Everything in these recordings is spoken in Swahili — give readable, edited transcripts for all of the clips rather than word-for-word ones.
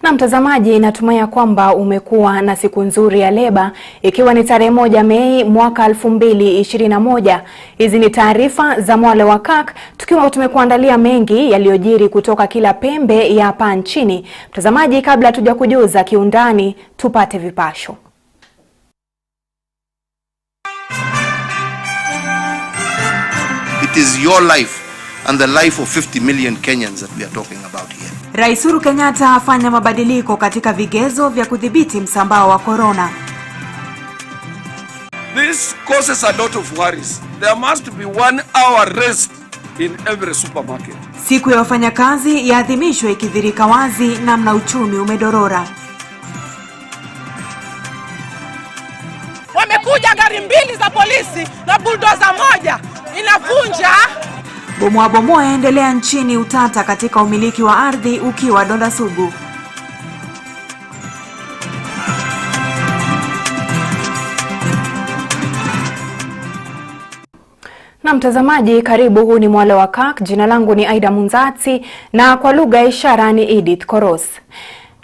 Na mtazamaji, natumai kwamba umekuwa na siku nzuri ya leba, ikiwa ni tarehe 1 Mei mwaka 2021. Hizi ni taarifa za Mwale wa Kirk, tukiwa tumekuandalia mengi yaliyojiri kutoka kila pembe ya hapa nchini. Mtazamaji, kabla tujakujuza kiundani, tupate vipasho. It is your life and the life of 50 million Kenyans that we are talking about here. Rais Kenyatta afanya mabadiliko katika vigezo vya kudhibiti msambao wa corona. This causes a lot of worries. There must be 1 hour rest in every supermarket. Siku ya wafanyakazi yaadhimishwa ikidhirika wazi namna uchumi umedorora. Wamekuja gari 2 za polisi na bulldozer moja inavunja. Bomoa yaendelea nchini, utata katika umiliki wa ardhi ukiwa donda sugu. Na mtazamaji, karibu. Huu ni Mwale wa Kirk. Jina langu ni Aidah Munzatsi na kwa lugha ya ishara ni Edith Koros.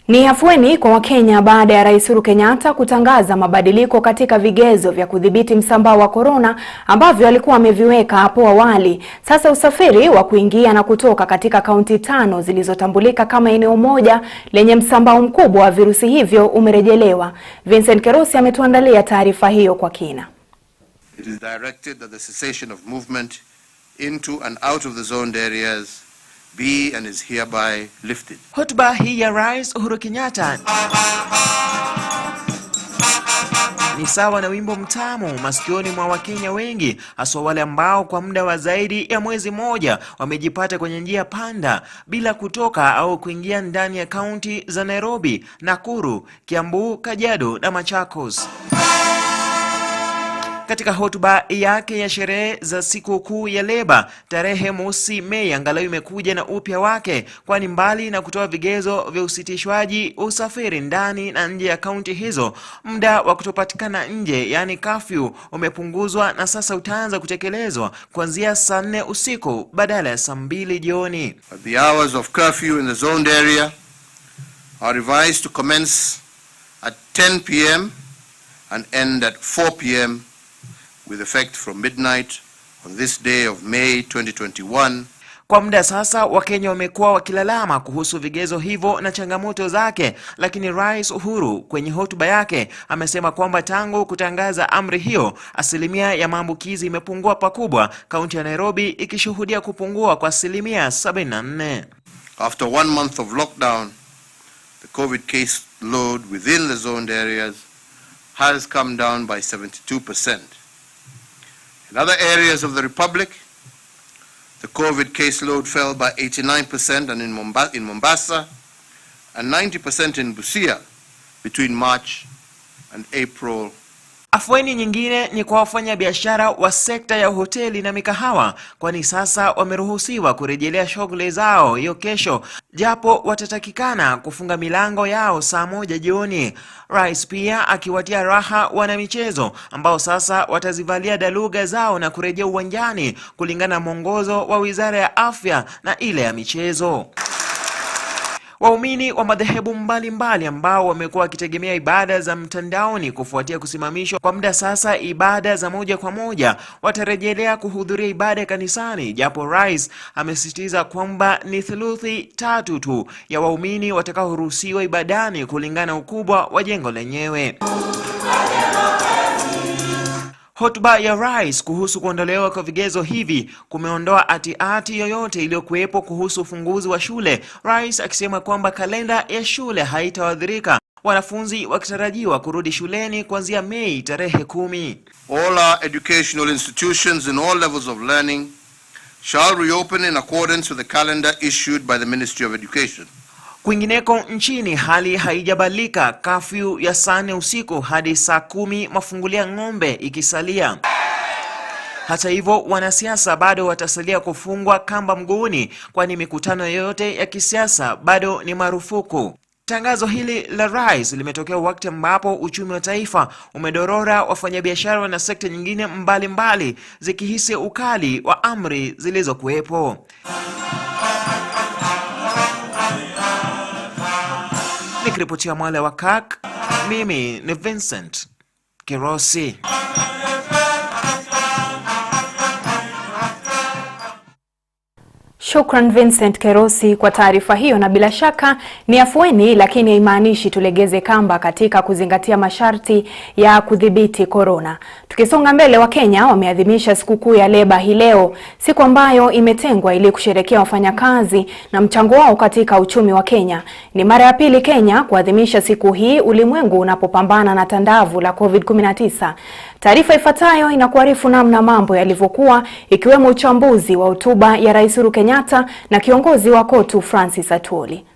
Ni afueni kwa Wakenya baada ya Rais Kenyatta kutangaza mabadiliko katika vigezo vya kudhibiti msambao wa corona ambavyo alikuwa ameviweka hapo awali. Sasa usafiri wa kuingia na kutoka katika kaunti 5 zilizotambulika kama eneo moja lenye msambao mkubwa wa virusi hivyo umerejelewa. Vincent Kerosi ametuandalia taarifa hiyo kwa kina. It is directed that the cessation of movement into and out of the zoned areas be and is hereby lifted. Hotuba hii ya Rais Kenyatta ni sawa na wimbo mtamu masikioni mwa Wakenya wengi, hasa wale ambao kwa muda wa zaidi ya mwezi mmoja wamejipata kwenye njia panda bila kutoka au kuingia ndani ya kaunti za Nairobi, Nakuru, Kiambu, Kajiado na Machakos. Katika hotuba yake ya sherehe za siku kuu ya leba tarehe 1 Mei, angalau imekuja na upya wake, kwani mbali na kutoa vigezo vya usitishwaji usafiri ndani na nje ya kaunti hizo, muda wa kutopatikana nje yani curfew umepunguzwa na sasa utaanza kutekelezwa kuanzia saa 4 usiku badala ya saa 2 jioni. The hours of curfew in the zoned area are revised to commence at 10 p.m. and end at 4 p.m. with effect from midnight on this day of May 2021. Kwa muda sasa Wakenya wamekuwa wakilalama kuhusu vigezo hivyo na changamoto zake, lakini Rais Uhuru kwenye hotuba yake amesema kwamba tangu kutangaza amri hiyo, asilimia ya maambukizi imepungua pakubwa, kaunti ya Nairobi ikishuhudia kupungua kwa asilimia 74. After 1 month of lockdown, the COVID case load within the zoned areas has come down by 72%. In other areas of the Republic, the COVID caseload fell by 89% and in Mombasa and 90% in Busia between March and April. Afueni nyingine ni kwa wafanya biashara wa sekta ya hoteli na mikahawa, kwani sasa wameruhusiwa kurejelea shughuli zao hiyo kesho, japo watatakikana kufunga milango yao saa 1 jioni. Rais pia akiwatia raha wana michezo ambao sasa watazivalia daluga zao na kurejea uwanjani kulingana na mwongozo wa Wizara ya Afya na ile ya michezo. Waumini wa madhehebu mbalimbali ambao wamekuwa wakitegemea ibada za mtandaoni kufuatia kusimamishwa kwa muda sasa ibada za moja kwa moja watarejelea kuhudhuria ibada kanisani, japo Rais amesisitiza kwamba ni 3/4 tu ya waumini watakaoruhusiwa ibadani kulingana ukubwa wa jengo lenyewe. Hotuba ya Rais kuhusu kuondolewa kwa vigezo hivi kumeondoa ati yoyote iliyokuwepo kuhusu ufunguzi wa shule, Rais akisema kwamba kalenda ya shule haitaadhirika, wanafunzi wakitarajiwa kurudi shuleni kuanzia Mei tarehe 10. All our educational institutions in all levels of learning shall reopen in accordance with the calendar issued by the Ministry of Education. Kwingineko nchini hali haijabadilika, curfew ya saa 4 usiku hadi saa 10 mafungulia ng'ombe ikisalia. Hata hivyo wanasiasa bado watasalia kufungwa kamba mguuni, kwani mikutano yoyote ya kisiasa bado ni marufuku. Tangazo hili la Rais limetokea wakati ambapo uchumi wa taifa umedorora, wafanyabiashara na sekta nyingine mbalimbali zikihisi ukali wa amri zilizokuwepo. nikiripotia Mwale wa Kirk, mimi ni Vincent Kirosi. Shukran Vincent Kerosi kwa taarifa hiyo, na bila shaka ni afueni, lakini haimaanishi tulegeze kamba katika kuzingatia masharti ya kudhibiti corona. Tukisonga mbele, Wakenya wameadhimisha sikukuu ya leba hii leo, siku ambayo imetengwa ili kusherehekea wafanyakazi na mchango wao katika uchumi wa Kenya. Ni mara ya pili Kenya kuadhimisha siku hii ulimwengu unapopambana na tandavu la COVID-19. Taarifa ifuatayo inakuarifu namna mambo yalivyokuwa, ikiwemo uchambuzi wa hotuba ya Rais Uhuru Kenyatta na kiongozi wa KOTU Francis Atwoli.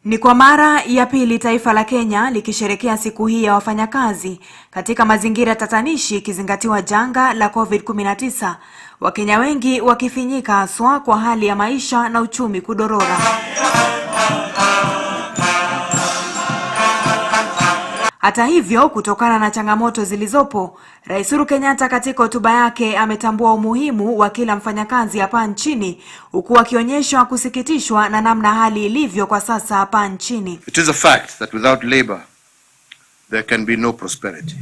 Ni kwa mara ya pili taifa la Kenya likisherehekea siku hii ya wafanyakazi katika mazingira tatanishi ikizingatiwa janga la COVID-19. Wakenya wengi wakifinyika haswa kwa hali ya maisha na uchumi kudorora. Hata hivyo, kutokana na changamoto zilizopo, Rais Uhuru Kenyatta katika hotuba yake ametambua umuhimu wa kila mfanyakazi hapa nchini, huku akionyesha kusikitishwa na namna hali ilivyo kwa sasa hapa nchini. It is a fact that without labor there can be no prosperity.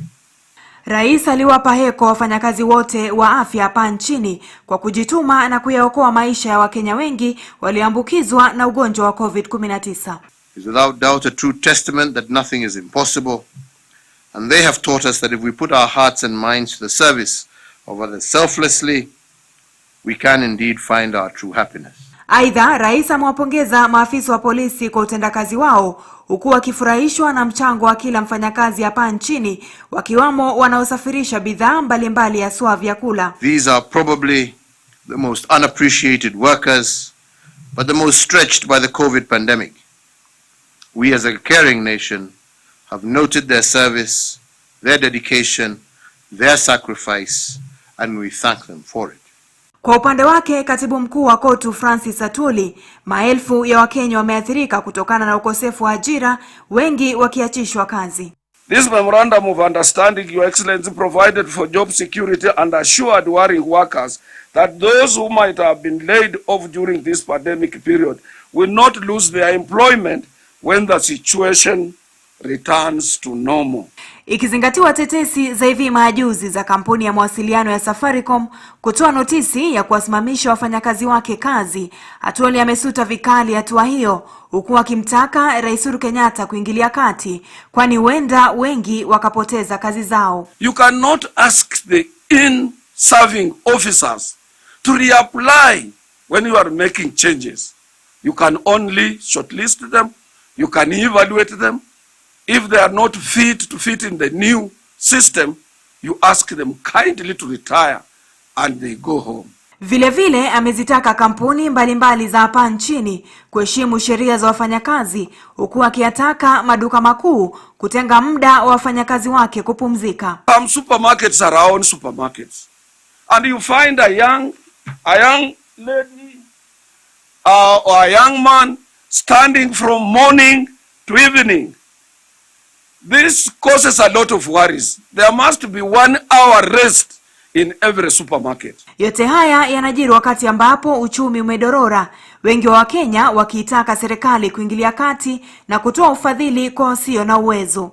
Rais aliwapa heko wafanyakazi wote wa afya hapa nchini kwa kujituma na kuyaokoa maisha ya Wakenya wengi walioambukizwa na ugonjwa wa COVID-19. Is without doubt a true testament that nothing is impossible, and they have taught us that if we put our hearts and minds to the service of others selflessly, we can indeed find our true happiness. Aidah, Rais amewapongeza maafisa wa polisi kwa utendakazi wao, huku wakifurahishwa na mchango wa kila mfanyakazi hapa nchini, wakiwamo wanaosafirisha bidhaa mbalimbali haswa vyakula. These are probably the most unappreciated workers, but the most stretched by the COVID pandemic. We as a caring nation have noted their service, their dedication, their sacrifice, and we thank them for it. Kwa upande wake, katibu mkuu wa KOTU Francis Atwoli, maelfu ya Wakenya wameathirika kutokana na ukosefu wa ajira, wengi wakiachishwa kazi. This memorandum of understanding, Your Excellency, provided for job security and assured working workers that those who might have been laid off during this pandemic period will not lose their employment when the situation returns to normal. Ikizingatiwa tetesi za hivi majuzi za kampuni ya mawasiliano ya Safaricom kutoa notisi ya kuwasimamisha wafanyakazi wake kazi, Atwoli amesuta vikali hatua hiyo, huku akimtaka Rais Uhuru Kenyatta kuingilia kati, kwani huenda wengi wakapoteza kazi zao. You cannot ask the in-serving officers to reapply when you are making changes. You can only shortlist them. You can evaluate them. If they are not fit to fit in the new system, you ask them kindly to retire and they go home. Vile vile amezitaka kampuni mbalimbali za hapa nchini kuheshimu sheria za wafanyakazi, huku akiyataka maduka makuu kutenga muda wa wafanyakazi wake kupumzika. Some supermarkets are our own supermarkets, and you find a young lady or a young man standing from morning to evening. This causes a lot of worries. There must be 1 hour rest in every supermarket. Yote haya yanajiri wakati ambapo uchumi umedorora, wengi wa Wakenya wakiitaka serikali kuingilia kati na kutoa ufadhili kwa wasio na uwezo.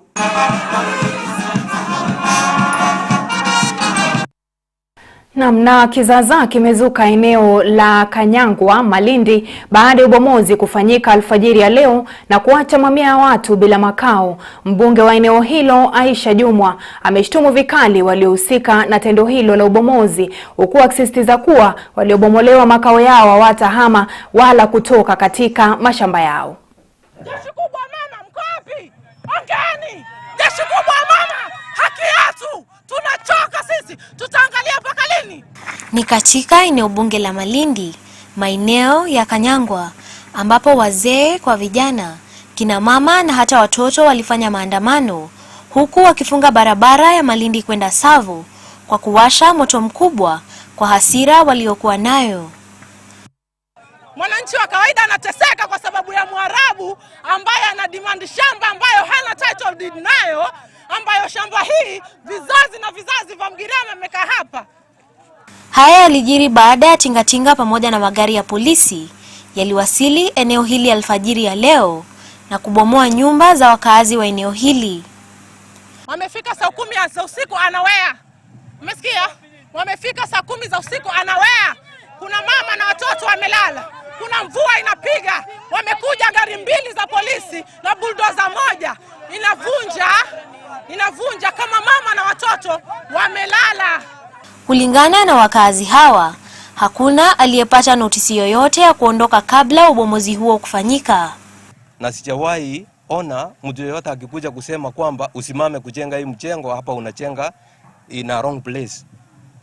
Na kizaazaa kimezuka eneo la Kanyangwa, Malindi baada ya ubomozi kufanyika alfajiri ya leo na kuacha mamia ya watu bila makao. Mbunge wa eneo hilo Aidah ameshtumu vikali waliohusika na tendo hilo la ubomozi, huku akisisitiza kuwa waliobomolewa makao yao hawatahama wala kutoka katika mashamba yao. Jeshi kubwa mama, mko wapi? Ongeeni! Jeshi kubwa mama, haki yetu! Tunachoka sisi, tutaangalia mpaka lini? Ni katika eneo bunge la Malindi, maeneo ya Kanyangwa, ambapo wazee kwa vijana, kina mama na hata watoto walifanya maandamano, huku wakifunga barabara ya Malindi kwenda Savu kwa kuwasha moto mkubwa kwa hasira waliokuwa nayo. Mwananchi wa kawaida anateseka kwa sababu ya Mwarabu ambaye ana demand shamba ambayo hana title deed nayo, ambayo shamba hii vizazi na vizazi vya Mgiriama wamekaa hapa. Haya yalijiri baada ya tingatinga pamoja na magari ya polisi yaliwasili eneo hili alfajiri ya leo na kubomoa nyumba za wakazi wa eneo hili. Wamefika saa 10 za usiku anawea. Umesikia? Wamefika saa 10 za usiku anawea. Kuna mama na watoto wamelala. Kuna mvua inapiga. Wamekuja gari 2 za polisi na bulldozer moja. Inavunja kama mama na watoto wamelala. Kulingana na wakazi hawa, hakuna aliyepata notisi yoyote ya kuondoka kabla ubomozi huo kufanyika. Na sijawahi ona mtu yoyote akikuja kusema kwamba usimame kujenga hii mjengo hapa, unachenga in a wrong place.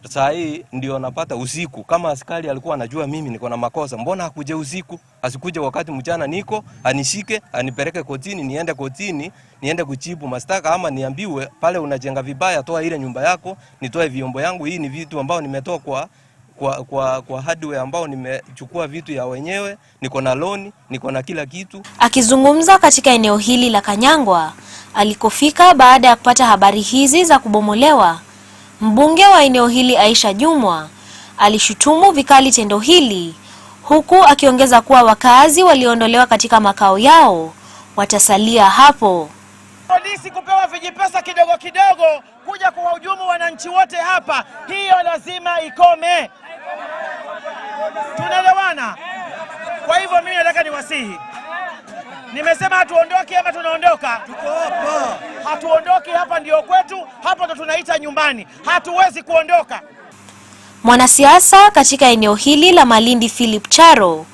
Sasa hii ndio napata usiku. Kama askari alikuwa anajua mimi niko na makosa, mbona hakuje usiku? Asikuje wakati mchana niko, anishike, anipeleke kotini, niende kotini, niende kujibu mashtaka, ama niambiwe pale unajenga vibaya, toa ile nyumba yako, nitoe vyombo yangu. Hii ni vitu ambao nimetoa kwa hardware ambao nimechukua vitu ya wenyewe, niko na loan, niko na kila kitu. Akizungumza katika eneo hili la Kanyangwa alikofika baada ya kupata habari hizi za kubomolewa, mbunge wa eneo hili Aisha Jumwa alishutumu vikali tendo hili, huku akiongeza kuwa wakazi waliondolewa katika makao yao watasalia hapo. Polisi kupewa vijipesa kidogo kidogo kuja kuwahujumu wananchi wote hapa, hiyo lazima ikome. Tunaelewana? Kwa hivyo mimi nataka niwasihi. Nimesema hatuondoki ama tunaondoka? Tuko hapa. Hatuondoki, hapa ndio kwetu, hapa ndo tunaita nyumbani. Hatuwezi kuondoka. Mwanasiasa katika eneo hili la Malindi Philip Charo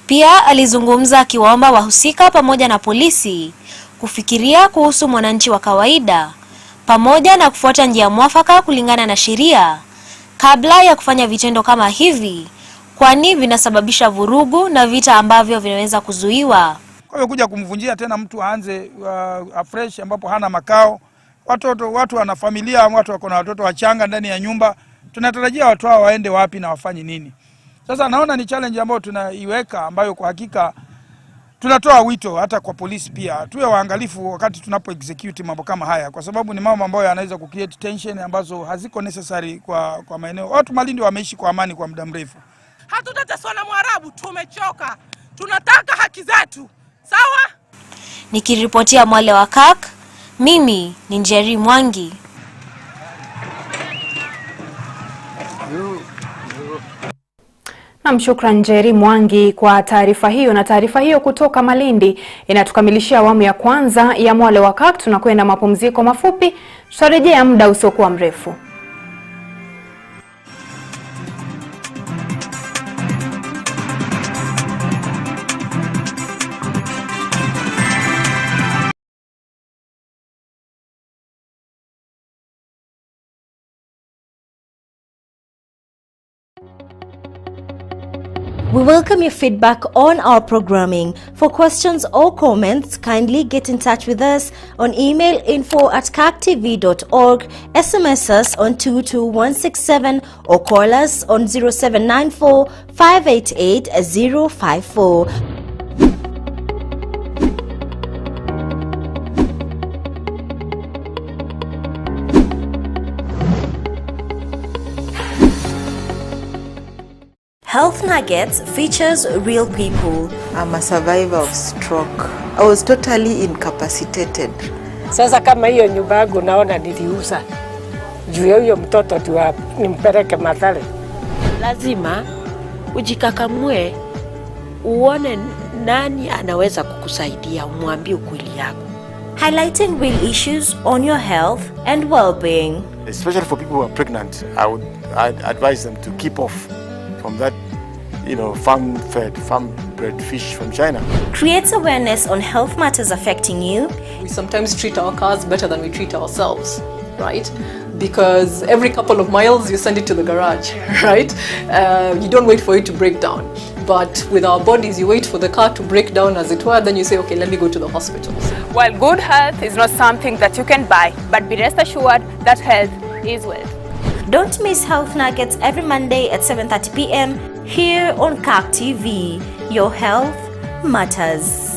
pia alizungumza akiwaomba wahusika pamoja na polisi kufikiria kuhusu mwananchi wa kawaida pamoja na kufuata njia mwafaka kulingana na sheria kabla ya kufanya vitendo kama hivi, kwani vinasababisha vurugu na vita ambavyo vinaweza kuzuiwa. Kwa hiyo kuja kumvunjia tena mtu aanze afresh ambapo hana makao, watu wana familia, watu wako na watoto wachanga ndani ya nyumba, tunatarajia watu hao waende wapi na wafanye nini? Sasa naona ni challenge ambayo tunaiweka, ambayo kwa hakika tunatoa wito hata kwa polisi pia tuwe waangalifu wakati tunapo execute mambo kama haya, kwa sababu ni mambo ambayo yanaweza ku create tension ambazo haziko necessary kwa maeneo. Watu Malindi wameishi kwa amani kwa muda mrefu. Hatutateswa na Mwarabu, tumechoka. Tunataka haki zetu. Sawa? Nikiripotia Mwale wa Kirk, mimi ni Njeri Mwangi. Shukran Njeri Mwangi kwa taarifa hiyo, na taarifa hiyo kutoka Malindi inatukamilishia awamu ya kwanza ya Mwale wa Kirk. Tunakwenda mapumziko mafupi, tutarejea muda usiokuwa mrefu. We welcome your feedback on our programming. For questions or comments, kindly get in touch with us on email info@kirktv.org, SMS us on 22167 or call us on 0794 588 054. Health Nuggets features real people. I'm a survivor of stroke. I was totally incapacitated. Sasa kama hiyo nyumba yangu naona niliuza. Juu ya huyo mtoto tu nimpeleke Mathare. Lazima ujikakamue uone nani anaweza kukusaidia, umwambie ukweli yako. Highlighting real issues on your health and well-being. Especially for people who are pregnant, I'd advise them to keep off from that, farm-fed, farm-bred fish from China. Creates awareness on health matters affecting you. We sometimes treat our cars better than we treat ourselves, right? Because every couple of miles you send it to the garage, right? You don't wait for it to break down. But with our bodies, you wait for the car to break down, as it were, then you say, okay, let me go to the hospital. While good health is not something that you can buy, but be rest assured that health is wealth. Don't miss Health Nuggets every Monday at 7:30 p.m. here on Kirk TV. Your health matters.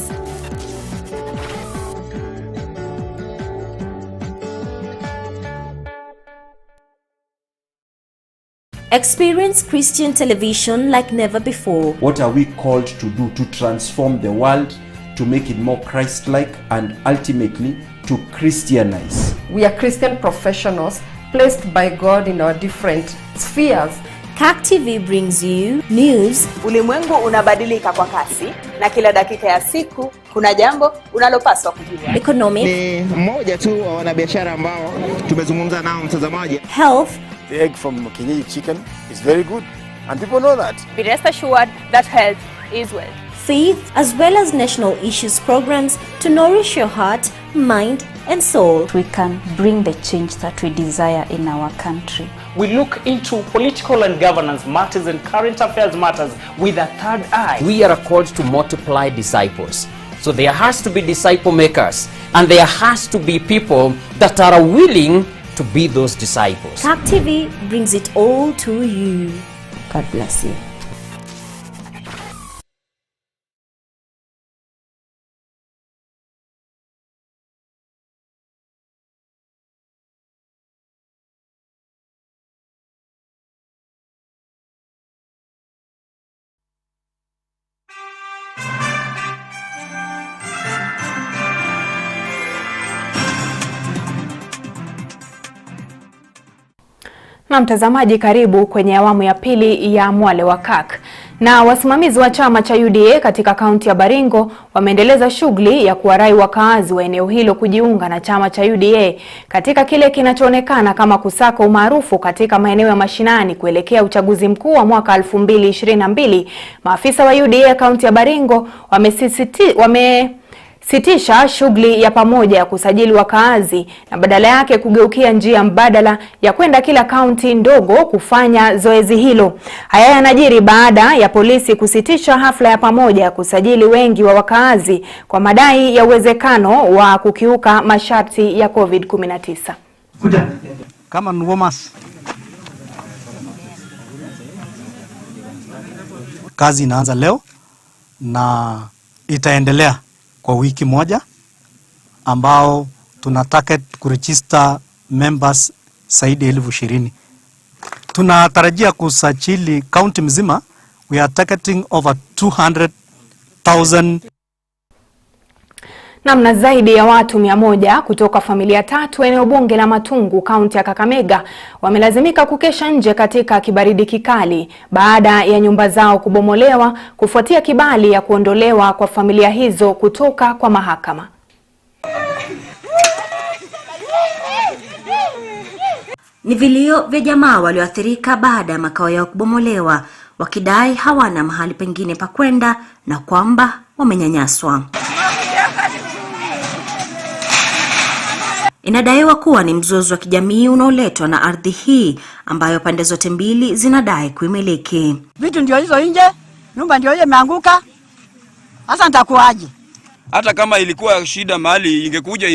Experience Christian television like never before. What are we called to do to transform the world, to make it more Christ-like, and ultimately to Christianize? We are Christian professionals placed by God in our different spheres. Kirk TV brings you news. Ulimwengu unabadilika kwa kasi na kila dakika ya siku kuna jambo unalopaswa kujua. Economic. Ni mmoja tu wa wanabiashara ambao tumezungumza nao mtazamaji. Health. The egg from kienyeji chicken is very good and people know that. Be rest assured that health is wealth. Faith, as well as national issues programs to nourish your heart, mind and soul. We can bring the change that we desire in our country. We look into political and governance matters and current affairs matters with a third eye. We are called to multiply disciples. So there has to be disciple makers, and there has to be people that are willing to be those disciples. Kirk TV brings it all to you. God bless you. Na mtazamaji, karibu kwenye awamu ya pili ya Mwale wa Kirk. Na wasimamizi wa chama cha UDA katika kaunti ya Baringo wameendeleza shughuli ya kuwarai wakaazi wa eneo hilo kujiunga na chama cha UDA katika kile kinachoonekana kama kusaka umaarufu katika maeneo ya mashinani kuelekea uchaguzi mkuu wa mwaka 2022. Maafisa wa UDA kaunti ya Baringo wamesitisha shughuli ya pamoja ya kusajili wakaazi na badala yake kugeukia njia mbadala ya kwenda kila kaunti ndogo kufanya zoezi hilo. Haya yanajiri baada ya polisi kusitisha hafla ya pamoja ya kusajili wengi wa wakaazi kwa madai ya uwezekano wa kukiuka masharti ya COVID-19. Kama Nwomas, kazi inaanza leo na itaendelea kwa wiki moja, ambao tunataka kuregister members zaidi ya 20,000. Tunatarajia kusajili county mzima. We are targeting over 200,000. Namna zaidi ya watu 100 kutoka familia 3 eneo bunge la Matungu kaunti ya Kakamega wamelazimika kukesha nje katika kibaridi kikali baada ya nyumba zao kubomolewa kufuatia kibali ya kuondolewa kwa familia hizo kutoka kwa mahakama. Ni vilio vya jamaa walioathirika baada ya makao yao kubomolewa, wakidai hawana mahali pengine pa kwenda na kwamba wamenyanyaswa. Inadaiwa kuwa ni mzozo wa kijamii unaoletwa na ardhi hii ambayo pande zote mbili zinadai kuimiliki. Vitu ndio hizo nje, nyumba ndio ile imeanguka. Sasa nitakuaje? Hata kama ilikuwa shida mahali ingekuja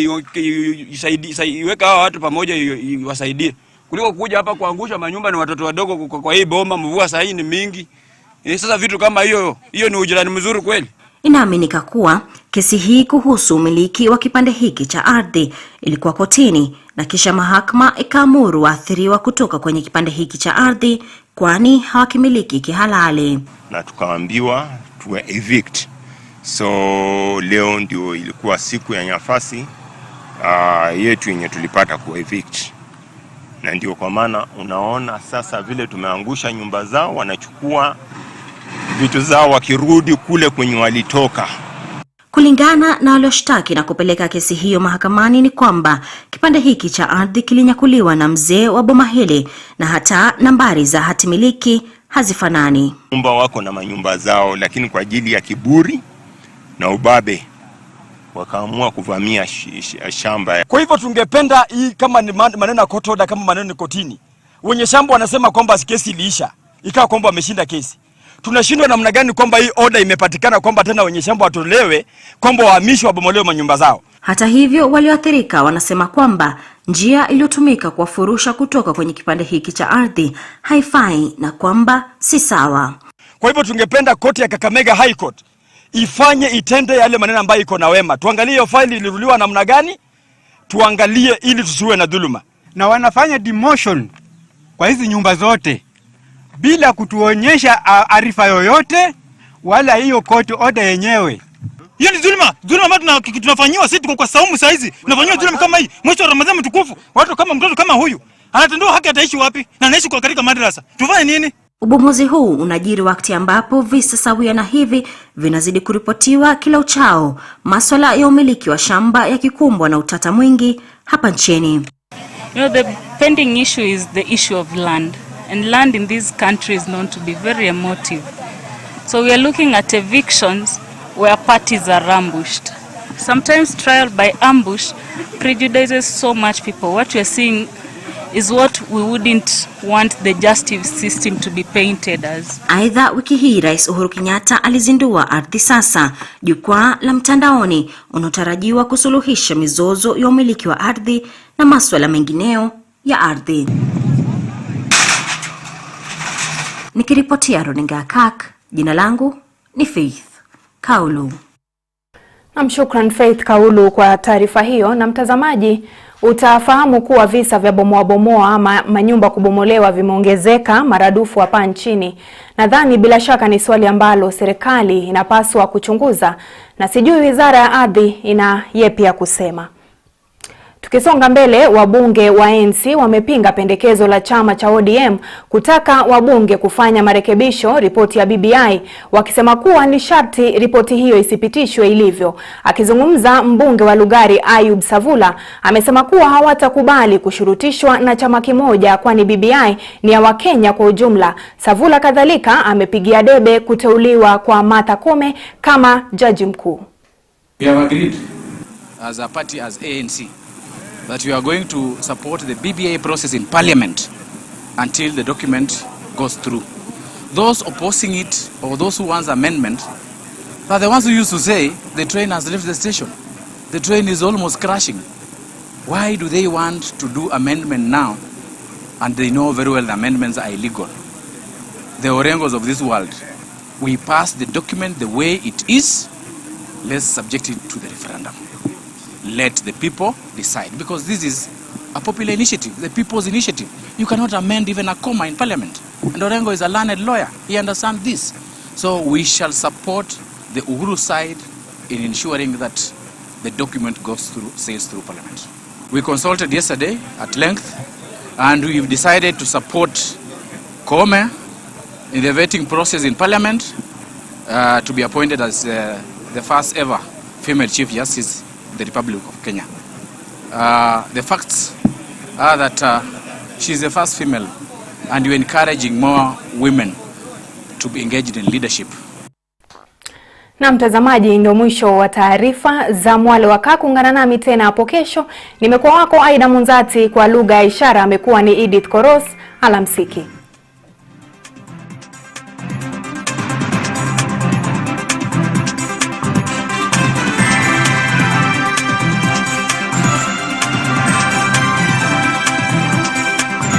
iweka hao watu pamoja iwasaidie. Kuliko kuja hapa kuangusha manyumba ni watoto wadogo kwa hii boma, mvua saa hii ni mingi. Sasa vitu kama hiyo ni ujirani mzuri kweli? Inaaminika kuwa kesi hii kuhusu umiliki wa kipande hiki cha ardhi ilikuwa kotini na kisha mahakama ikaamuru waathiriwa kutoka kwenye kipande hiki cha ardhi kwani hawakimiliki kihalali. Na tukaambiwa tuwe evict. So leo ndio ilikuwa siku ya nafasi yetu yenye tulipata ku evict. Na ndio kwa maana unaona sasa vile tumeangusha nyumba zao, wanachukua vitu zao wakirudi kule kwenye walitoka. Kulingana na walioshtaki na kupeleka kesi hiyo mahakamani ni kwamba kipande hiki cha ardhi kilinyakuliwa na mzee wa boma hili na hata nambari za hatimiliki hazifanani. Nyumba wako na manyumba zao, lakini kwa ajili ya kiburi na ubabe wakaamua kuvamia shamba. Kwa hivyo tungependa hii kama ni maneno ya court order, kama maneno ni kotini, wenye shamba wanasema kwamba kesi iliisha, ikawa kwamba wameshinda kesi. Tunashindwa namna gani kwamba hii order imepatikana kwamba tena wenye shamba watolewe, kwamba wahamishwe wabomolewe manyumba zao. Hata hivyo walioathirika wanasema kwamba njia iliyotumika kuwafurusha kutoka kwenye kipande hiki cha ardhi haifai na kwamba si sawa. Kwa hivyo tungependa koti ya Kakamega High Court ifanye itende yale maneno ambayo iko na wema. Tuangalie hiyo faili iliruliwa namna gani, tuangalie ili tusiwe na dhuluma. Na wanafanya demotion kwa hizi nyumba zote bila kutuonyesha arifa yoyote wala hiyo court order yenyewe. Hiyo ni dhulma. Dhulma ambayo tunafanywa sisi tuko kwa saumu saa hizi. Tunafanywa dhulma kama hii. Mwezi wa Ramadhani mtukufu. Watu kama mtoto kama huyu anatendwa haki, ataishi wapi? Na anaishi kwa katika madrasa. Tufanye nini? Ubomozi huu unajiri wakati ambapo visa sawia na hivi vinazidi kuripotiwa kila uchao, masuala ya umiliki wa shamba yakikumbwa na utata mwingi hapa nchini. The pending issue is the issue of land, and land in this country is known to be very emotive. So we are looking at evictions where parties are ambushed. Sometimes trial by ambush prejudices so much people. What we are seeing is what we wouldn't want the justice system to be painted as. Aidah, wiki hii Rais Uhuru Kenyatta alizindua Ardhi Sasa, jukwaa la mtandaoni unatarajiwa kusuluhisha mizozo ya umiliki wa ardhi na masuala mengineo ya ardhi. Nikiripotia runinga Kirk, jina langu ni Faith Kaulu. Shukran Faith Kaulu kwa taarifa hiyo. Na mtazamaji, utafahamu kuwa visa vya bomoa ama manyumba kubomolewa vimeongezeka maradufu hapa nchini. Nadhani bila shaka ni swali ambalo serikali inapaswa kuchunguza, na sijui Wizara ya Ardhi ina yepi ya kusema. Tukisonga mbele, wabunge wa ANC wamepinga pendekezo la chama cha ODM kutaka wabunge kufanya marekebisho ripoti ya BBI, wakisema kuwa ni sharti ripoti hiyo isipitishwe ilivyo. Akizungumza, mbunge wa Lugari Ayub Savula amesema kuwa hawatakubali kushurutishwa na chama kimoja, kwani BBI ni ya Wakenya kwa ujumla. Savula kadhalika amepigia debe kuteuliwa kwa Martha Koome kama jaji mkuu. We have agreed as a party, as ANC, that we are going to support the BBI process in Parliament until the document goes through. Those opposing it, or those who want amendment, are the ones who used to say the train has left the station. The train is almost crashing. Why do they want to do amendment now, and they know very well the amendments are illegal? The Orengos of this world, we pass the document the way it is. Let's subject it to the referendum. Let the people decide, because this is a popular initiative, the people's initiative. You cannot amend even a comma in Parliament. And Orengo is a learned lawyer. He understands this. So we shall support the Uhuru side in ensuring that the document sails through Parliament. We consulted yesterday at length, and we've decided to support Koome in the vetting process in Parliament to be appointed as the first ever female Chief Justice the Republic of Kenya. The facts are that she's the first female, and we're encouraging more women to be engaged in leadership. Na mtazamaji, ndio mwisho wa taarifa za Mwale wa Kirk. Ungana nami tena hapo kesho. Nimekuwa wako Aidah Munzatsi, kwa lugha ya ishara amekuwa ni Edith Koros. Alamsiki.